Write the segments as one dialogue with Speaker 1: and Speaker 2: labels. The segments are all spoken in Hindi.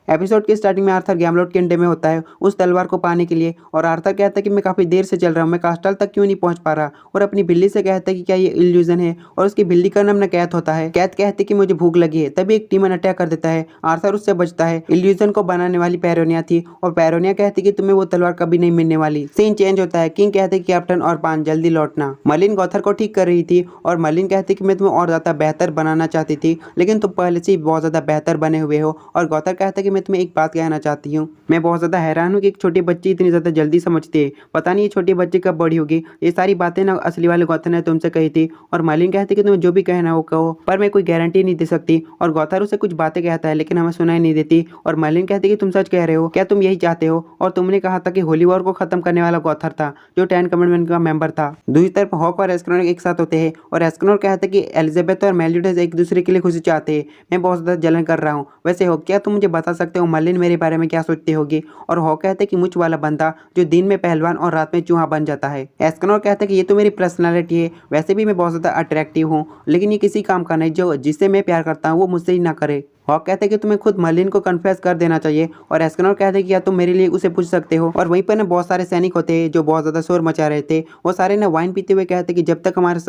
Speaker 1: एपिसोड की स्टार्टिंग में आर्थर गैमलॉट के अंडे में होता है उस तलवार को पाने के लिए, और आर्थर कहता है कि मैं काफी देर से चल रहा हूँ, मैं कास्टल तक क्यों नहीं पहुंच पा रहा, और अपनी बिल्ली से कहता है कि क्या ये इल्यूजन है, और उसकी बिल्ली का नाम ना कैथ होता है। कैथ कहती है कि मुझे भूख लगी है। तभी एक टीमन अटैक कर देता है, आर्थर उससे बचता है। इल्यूजन को बनाने वाली पैरोनिया थी, और पैरोनिया कहती कि तुम्हें वो तलवार कभी नहीं मिलने वाली। सीन चेंज होता है। किंग कहते कि कैप्टन और पान जल्दी लौटना। मर्लिन गॉथर को ठीक कर रही थी, और मर्लिन कहती कि मैं तुम्हें और ज्यादा बेहतर बनाना चाहती थी, लेकिन तुम पहले से ही बहुत ज्यादा बेहतर बने हुए हो। और गॉथर कहता है कि मैं तुम्हें एक बात कहना चाहती हूँ, मैं बहुत ज्यादा हैरान हूँ कि एक छोटी बच्ची इतनी ज्यादा जल्दी समझती है। पता नहीं ये छोटी बच्ची कब बड़ी होगी। ये सारी बातें ना असली वाले गॉथर ने तुमसे कही थी। और मर्लिन कहती कि तुम्हें जो भी कहना हो कहो, पर मैं कोई गारंटी नहीं दे सकती। और गॉथर उसे कुछ बातें कहता है, लेकिन हमें सुनाई नहीं देती। और मर्लिन कहती कि तुम सच कह रहे हो, क्या तुम यही चाहते हो? और तुमने कहा था कि होली वॉर को खत्म करने वाला गॉथर था, जो 10 कमांडमेंट का मेंबर था। दूसरी तरफ हॉक और एस्कनोर एक साथ होते हैं, और एस्कनोर कहते हैं कि एलिजाबेथ और मेलिडस एक दूसरे के लिए खुशी चाहते हैं। मैं बहुत ज्यादा जलन कर रहा हूँ। वैसे हॉक, क्या तुम मुझे बता सकते हो मर्लिन मेरे बारे में क्या सोचती होगी? और हॉक कहते हैं कि मुझ वाला बंदा जो दिन में पहलवान और रात में चूहा बन जाता है। एस्कनोर कहते हैं कि ये तो मेरी पर्सनालिटी है, वैसे भी मैं बहुत ज्यादा अट्रैक्टिव हूँ, लेकिन ये किसी काम का नहीं, जो जिससे मैं प्यार करता हूँ वो मुझसे ही ना करे। हॉक कहते हैं कि तुम्हें खुद मर्लिन को कन्फेस कर देना चाहिए, और एस्कनोर कहते हैं कि या तुम मेरे लिए उसे पूछ सकते हो। और वहीं पर ना बहुत सारे सैनिक होते हैं जो बहुत ज्यादा शोर मचा रहे थे। वो सारे ना वाइन पीते हुए कहते कि जब तक हमारे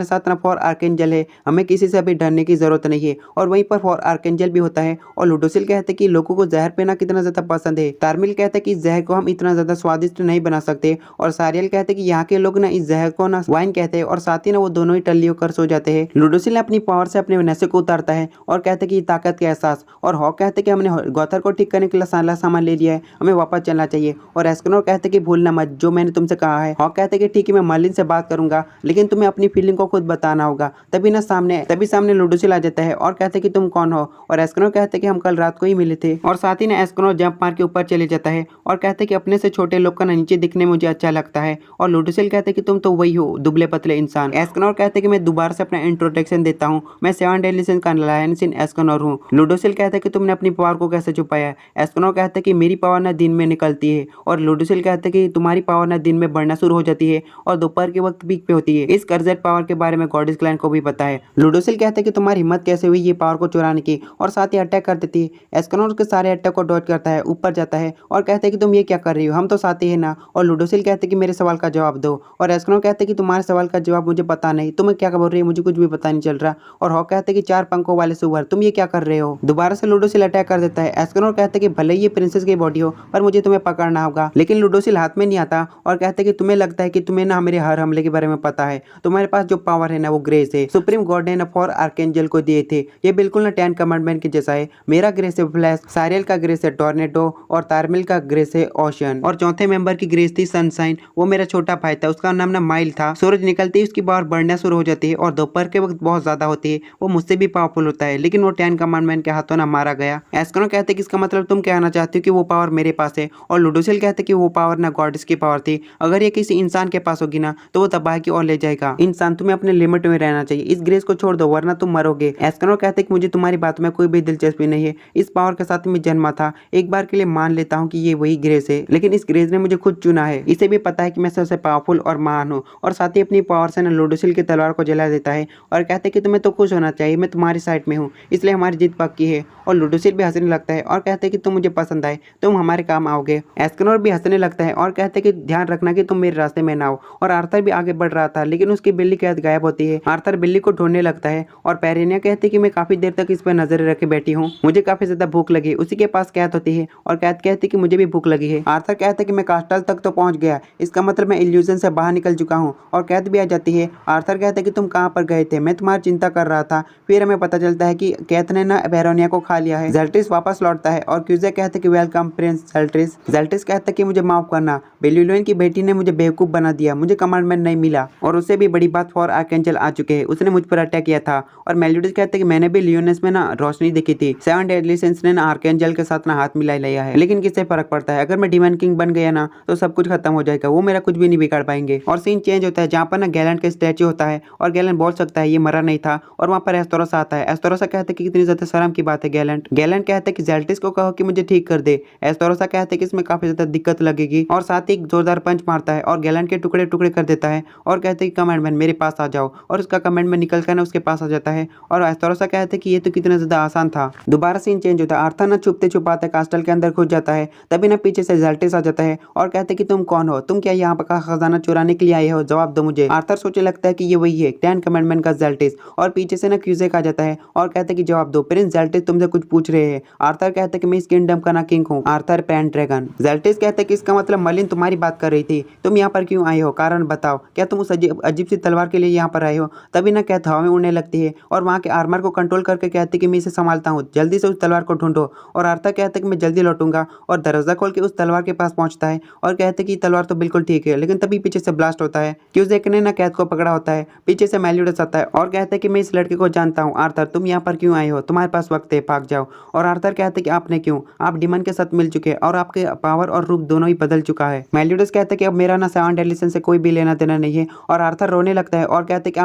Speaker 1: साथ ना फॉर आर्केंजल है, हमें किसी से अभी डरने की जरूरत नहीं है। और वहीं पर फॉर आर्केंजल भी होता है। और लुडोसिल कहते कि लोगों को जहर पीना कितना ज्यादा पसंद है। तारमिल कहते कि इस जहर को हम इतना ज्यादा स्वादिष्ट नहीं बना सकते। और सारियल कहते कि यहाँ के लोग ना इस जहर को ना वाइन कहते हैं, और साथ ही ना वो दोनों ही टल्लियों कर सो जाते हैं। लुडोसिल अपनी पावर से अपने नशे को उतारता है और कहते कि ताकत के एहसास। और हॉक कहते कि हमने गॉथर को ठीक करने के लिए सारा सामान ले लिया है, हमें वापस चलना चाहिए। और एस्कनोर कहते कि भूलना मत जो मैंने तुमसे कहा है। हॉक कहते कि ठीक है, मैं मर्लिन से बात करूंगा, लेकिन तुम्हें अपनी फीलिंग को खुद बताना होगा। तभी सामने लुडोसिल आ जाता है और कहते कि तुम कौन हो? और एस्कनोर कहते कि हम कल रात को ही मिले थे। और साथ ही ना एस्कनोर जंप मार के ऊपर चले जाता है और कहते कि अपने से छोटे लोग का नीचे दिखने मुझे अच्छा लगता है। और लुडोसिल कहते कि तुम तो वही हो, दुबले पतले इंसान। एस्कनोर कहते कि मैं दोबारा से अपना इंट्रोडक्शन देता हूँ, मैं 7 डेडली सिंस का लायन सिन एस्कनोर हूँ। लुडोसिल कहता है कि तुमने अपनी पावर को कैसे छुपाया? एस्कनोर कहता है कि मेरी पावर ना दिन में निकलती है। और लुडोसिल कहता है कि तुम्हारी पावर ना दिन में बढ़ना शुरू हो जाती है और दोपहर के वक्त पीक पे होती है। इस कर्जेट पावर के बारे में गॉडेस क्लैन को भी पता है। लुडोसिल कहता है कि तुम्हारी हिम्मत कैसे हुई ये पावर को चुराने की, और साथ ही अटैक कर देती है। एस्कनोर उसके सारे अटैक को डॉज करता है, ऊपर जाता है और कहता है कि तुम ये क्या कर रही हो, हम तो साथी है ना। और लुडोसिल कहते हैं कि मेरे सवाल का जवाब दो। और एस्कनोर कहते हैं कि तुम्हारे सवाल का जवाब मुझे पता नहीं, तुम्हें क्या बोल रही है, मुझे कुछ भी पता नहीं चल रहा। और हॉक कहते हैं कि 4 पंखों वाले सुअर, तुम ये क्या कर रहे हो? दोबारा से लुडोसिल अटैक कर देता है। एस्कनोर कहते हैं कि भले ये प्रिंसेस की बॉडी हो, पर मुझे तुम्हें पकड़ना होगा। लेकिन लुडोसिल हाथ में नहीं आता और कहते हैं कि तुम्हें लगता है कि तुम्हें ना मेरे हर हमले के बारे में पता है, तुम्हारे पास जो पावर है ना वो ग्रेस है, सुप्रीम गॉड ने ना फॉर आर्केंजल को दिए थे। ये बिल्कुल ना 10 कमांडमेंट के जैसा है। मेरा ग्रेस है फ्लैश, सारियल का ग्रेस है टॉर्नेडो, और तारमिल का ग्रेस है ओशन, और चौथे मेंबर की ग्रेस थी सनशाइन। वो मेरा छोटा भाई था, उसका नाम ना माइल था। सूरज निकलते ही उसकी पावर बढ़ना शुरू हो जाती है और दोपहर के वक्त बहुत ज्यादा होती है। वो मुझसे भी पावरफुल होता है, लेकिन वो 10 कमांडमेंट के हाथों ना मारा गया। एस्कनोर कहते कि इसका मतलब तुम कहना चाहते हो कि वो पावर मेरे पास है। और लुडोसिल कहते कि वो पावर ना गॉड्स की पावर थी, अगर ये किसी इंसान के पास होगी ना तो वो तबाही की ओर ले जाएगा। इंसान, तुम्हें अपने लिमिट में रहना चाहिए, इस ग्रेस को छोड़ दो वरना तुम मरोगे। एस्कनोर कहते कि मुझे तुम्हारी बात में कोई भी दिलचस्पी नहीं है, इस पावर के साथ मैं जन्मा था, एक बार के लिए मान लेता हूँ कि ये वही ग्रेस है, लेकिन इस ग्रेस ने मुझे खुद चुना है। इसे भी पता है कि मैं सबसे पावरफुल और महान हूँ। और साथ ही अपनी पावर से ना लुडोसिल की तलवार को जला देता है और कहते कि तुम्हें तो खुश होना चाहिए, मैं तुम्हारी साइड में हूँ, इसलिए हमारी जीत पक्की है। और लुडोसिल भी हंसने लगता है और कहते कि तुम मुझे पसंद आए, तुम हमारे काम आओगे। एस्कनोर भी हंसने लगता है और कहते कि ध्यान रखना कि तुम मेरे रास्ते में ना हो। और आर्थर भी आगे बढ़ रहा था, लेकिन उसकी बिल्ली कैद गायब होती है। आर्थर बिल्ली को ढूंढने लगता है और पेरेनिया कहती कि मैं काफी देर तक इस पर नजर रखे बैठी हूँ, मुझे काफी ज्यादा भूख लगी। उसी के पास कैथ होती है और कैथ कहती कि मुझे भी भूख लगी है। आर्थर कहते कि मैं कास्टल तक तो पहुंच गया, इसका मतलब मैं इल्यूजन से बाहर निकल चुका हूँ। और कैथ भी आ जाती है। आर्थर कहते कि तुम कहाँ पर गए थे, मैं तुम्हारी चिंता कर रहा था। फिर हमें पता चलता है कि कैथ ने ना पेरोनिया को खा लिया है। जेल्ट्रिस वापस लौटता है और क्यूजे कहते कि वेलकम प्रिंस जेल्ट्रिस। जेल्ट्रिस कहता कि मुझे माफ करना, बेल्युलियन की बेटी ने मुझे बेवकूफ बना दिया, मुझे कमांडमेंट नहीं मिला। और उससे भी बड़ी बात फॉर आर्केंजल आ चुके हैं, उसने मुझ पर अटैक किया था। और मेलिडस कहते कि मैंने भी लियोनेस में ना रोशनी देखी थी, 7 डेडली सिंस ने ना आर्केंजल के साथ ना हाथ मिला लिया है, लेकिन किससे फर्क पड़ता है, अगर मैं डिवाइन किंग बन गया ना तो सब कुछ खत्म हो जाएगा, वो मेरा कुछ भी नहीं बिगाड़ पाएंगे। और सीन चेंज होता है जहाँ पर ना गैलेंट का स्टैचू होता है और गैलेंट बोल सकता है ये मरा नहीं था। और वहाँ पर एस्तोरस आता है। एस्तोरस कहता कहता है कि कितनी ज्यादा शर्म की बात है गैलेंट। गैलेंट कहता है कि जेल्टिस को कहो कि मुझे ठीक कर दे। एस्तोरोसा कहता है कि इसमें काफी ज्यादा दिक्कत लगेगी और साथ ही एक जोरदार पंच मारता है और गैलेंट के टुकड़े टुकड़े कर देता है और कहते हैं कि कमांडमैन मेरे पास आ जाओ, और उसका कमांडमैन निकल कर ना उसके पास आ जाता है और एस्तोरोसा कहते हैं कि ये तो कितना ज्यादा आसान था। दोबारा सीन चेंज होता है। आर्थर ना छुपते छुपाते कास्टल के अंदर घुस जाता है। तभी ना पीछे से जेल्टिस आ जाता है और कहते हैं कि तुम कौन हो, तुम क्या यहाँ पर खजाना चुराने के लिए आए हो, जवाब दो मुझे। आर्थर सोचे लगता है कि ये वही है 10 कमांडमेंट का जेल्टिस, और पीछे से ना क्यूज़ेक आ जाता है और कहते हैं कि जवाब दो, प्रिंस जेल्टिस तुमसे कुछ पूछ रहे हैं। आर्थर कहता है कि मैं इस किंगडम का ना किंग हूँ, आर्थर पेंड्रैगन। जेल्टिस कहते हैं कि इसका मतलब मर्लिन तुम्हारी बात कर रही थी, तुम यहाँ पर क्यों आए हो, कारण बताओ, क्या तुम उस अजीब सी तलवार के लिए यहाँ पर आए हो। तभी ना कहता हवा में उड़ने लगती है और वहाँ के आर्मर को कंट्रोल करके कहती है कि मैं इसे संभालता हूँ, जल्दी से उस तलवार को ढूंढो। और आर्थर कहता है कि मैं जल्दी लौटूंगा और दरवाजा खोल के उस तलवार के पास पहुंचता है और कहते हैं कि तलवार तो बिल्कुल ठीक है, लेकिन तभी पीछे से ब्लास्ट होता है। क्यूज़ेक ने ना कैद को पकड़ा होता है। पीछे से मेलियोडस आता है और कहता है कि मैं इस लड़के को जानता हूँ, आर्थर तुम यहाँ पर क्यों आए हो, तुम्हारे पास वक्त है, भाग जाओ। और आर्थर कहते हैं कि आपने क्यों, आप डिमन के साथ मिल चुके हैं और आपके पावर और रूप दोनों ही बदल चुका है। मेलियोडस कहते हैं कि अब मेरा ना 7 डेडली सिंस से कोई भी लेना देना नहीं है। और आर्थर रोने लगता है और कहते हैं कि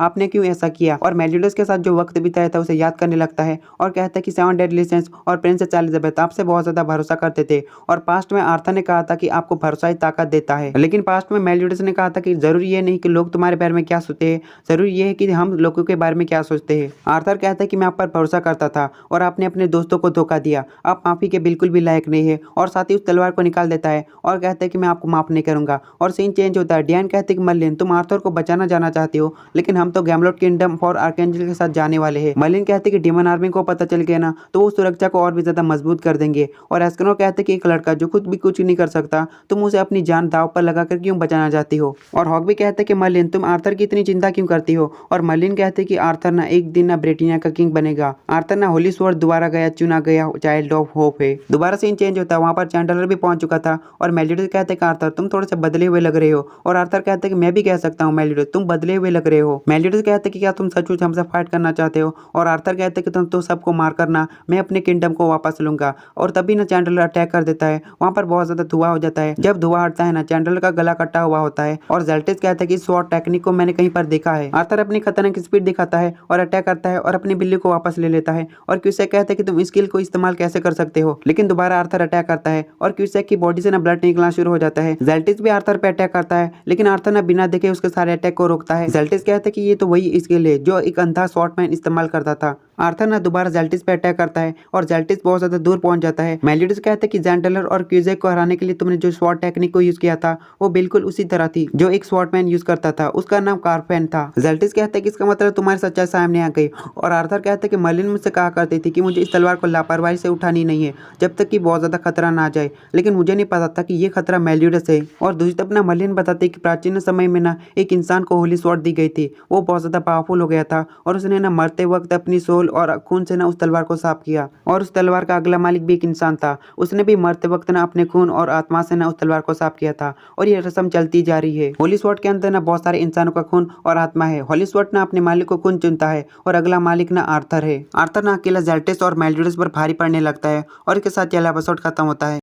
Speaker 1: आपने क्यों ऐसा किया। और मेलियोडस के साथ जो वक्त बिताया था उसे याद करने लगता है और कहता है कि 7 डेडली सिंस और प्रिंसेस एलिजाबेथ आपसे बहुत ज्यादा भरोसा करते थे, और पास्ट में आर्थर ने कहा था कि आपको भरोसा ही ताकत देता है, लेकिन पास्ट में मेलियोडस ने कहा था कि जरूरी ये नहीं कि लोग तुम्हारे बारे में क्या सोचते हैं, जरूरी ये है कि हम लोगों के बारे में क्या सोचते हैं। आर्थर कहता है कि मैं आप पर भरोसा करता था और आपने अपने दोस्तों को धोखा दिया, आप माफी के बिल्कुल भी लायक नहीं है। और साथ ही उस तलवार को निकाल देता है और कहता है कि मैं आपको माफ नहीं करूंगा। और सीन चेंज होता है। डियान कहते हैं कि मर्लिन तुम आर्थर को बचाना जाना चाहती हो, लेकिन हम तो गैमलॉट किंगडम फॉर आर्कएंजल के साथ जाने वाले हैं। मर्लिन कहते हैं कि डिमन आर्मी को पता चल गया ना तो वो सुरक्षा को और भी ज्यादा मजबूत कर देंगे। और एस्कनोर कहते हैं कि एक लड़का जो खुद भी कुछ नहीं कर सकता, तुम उसे अपनी जान दाव पर लगाकर क्यों बचाना चाहती हो। और हॉक भी कहते हैं कि मर्लिन तुम आर्थर की इतनी चिंता क्यों करती हो। और मर्लिन कहते हैं कि आर्थर ना एक दिन ना ब्रिटेनिया का किंग बनेगा। आर्थर ना होली स्वॉर्ड दोबारा चुना गया चाइल्ड ऑफ होप है। दोबारा सीन चेंज होता है। वहां पर चैंडलर भी पहुंच चुका था और मेलियोडस कहते हैं कि आर्थर तुम थोड़े से बदले हुए लग रहे हो। और आर्थर कहते हैं कि मैं भी कह सकता हूँ मेलियोडस तुम बदले हुए लग रहे हो। मेलियोडस कहते हैं कि क्या तुम सचमुच हमसे फाइट करना चाहते हो। और आर्थर कहते हैं कि तुम तो सबको मार करना, मैं अपने किंगडम को वापस लूंगा। और तभी ना चैंडलर अटैक कर देता है। वहां पर बहुत ज्यादा धुआं हो जाता है। जब धुआं हटता है ना चैंडलर का गला कटा हुआ होता है और जेल्टिस कहता है कि स्वॉर्ड टेक्निक को मैंने कहीं पर देखा है। आर्थर अपनी खतरनाक स्पीड दिखाता है और अटैक करता है और अपनी बिल्ली को वापस ले लेता है। और क्यूसेक कहते हैं कि तुम स्किल को इस्तेमाल कैसे कर सकते हो, लेकिन दोबारा आर्थर अटैक करता है और क्यूसेक की बॉडी से ना ब्लड निकलना शुरू हो जाता है। जेल्टिस भी आर्थर पे अटैक करता है, लेकिन आर्थर ना बिना देखे उसके सारे अटैक को रोकता है। जेल्टिस कहते हैं कि ये तो वही स्किल है जो एक अंधा स्वॉर्डमैन इस्तेमाल करता था। आर्थर ना दोबारा जेल्टिस पे अटैक करता है और जेल्टिस बहुत ज्यादा दूर पहुंच जाता है। मेलियोडस कहते हैं कि चैंडलर और क्यूसेक को हराने के लिए तुमने जो स्वॉर्ड टेक्निक को यूज किया था वो बिल्कुल उसी तरह थी जो एक स्वॉर्डमैन यूज करता था, उसका नाम कार्फेन था। जेल्टिस कहते हैं कि इसका मतलब तुम्हारी सच्चाई सामने आ गई। और आर्थर कहते हैं कि मर्लिन मुझसे कहा करती थी कि मुझे इस तलवार को लापरवाही से उठानी नहीं है जब तक कि बहुत ज्यादा खतरा ना आ जाए, लेकिन मुझे नहीं पता था कि ये खतरा मेलियोडस है। और दूसरी तरफ ना मर्लिन बताती है कि प्राचीन समय में ना एक इंसान को होली स्वॉर्ड दी गई थी, वो बहुत ज्यादा पावरफुल हो गया था और उसने ना मरते वक्त अपनी सोल और खून से ना उस तलवार को साफ किया। और उस तलवार का अगला मालिक भी एक इंसान था, उसने भी मरते वक्त ना अपने खून और आत्मा से ना उस तलवार को साफ किया था। और ये रस्म चलती जा रही है। होली स्वॉर्ड के अंदर ना बहुत सारे इंसानों का खून और आत्मा है। होली स्वॉर्ड ना अपने मालिक को खून चुनता है और अगला मालिक ना आर्थर है। आर्थर ना अकेला जेल्टिस और मेलियोडस पर भारी पड़ने लगता है और इसके साथ ये एपिसोड खत्म होता है।